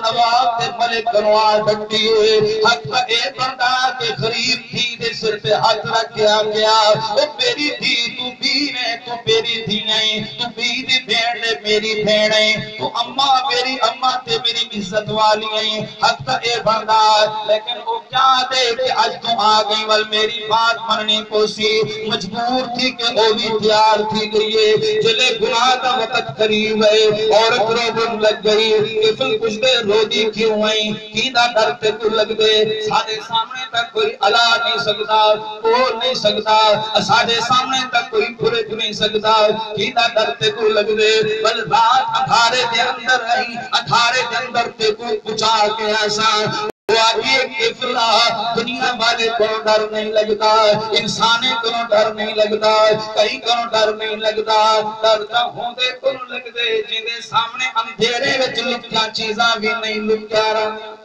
نواب تے ملک کنوا ڈٹی حق اے بندہ کے غریب تھی دے سر پہ ہاتھ رکھ کے آ گیا او میری تھی تو بھی نے تو میری تھی نہیں تو بھی دی بھیڑ نے میری بھیڑ ہے تو اماں میری اماں تے میری عزت والی ہیں حق اے بندہ لیکن وہ کیا دے کہ آج تو آ گئی ول میری بات مننی کو سی مجبور تھی کہ وہ بھی تیار تھی گئی ہے جلے گناہ کا وقت قریب ہے عورت روبن لگ گئی طفل کچھ دے رو دی کیوں ہیں کینا ڈر تے کو لگ دے سارے سامنے تک کوئی علا نہیں سکتا بول نہیں سکتا سارے سامنے تک کوئی پھرک نہیں سکتا کینا ڈر تے کو لگ دے بل رات ادھارے دے اندر رہی ادھارے دے اندر تے کو پچا کے ایسا طفلہ دنیا والے کو ڈر نہیں لگتا انسانے کو ڈر نہیں لگتا کہیں کو ڈر نہیں لگتا ڈرتا ہوں دے کو لگ دے جنہیں سامنے اندھیرے وچ لکیا چیزاں بھی نہیں لکیا رہا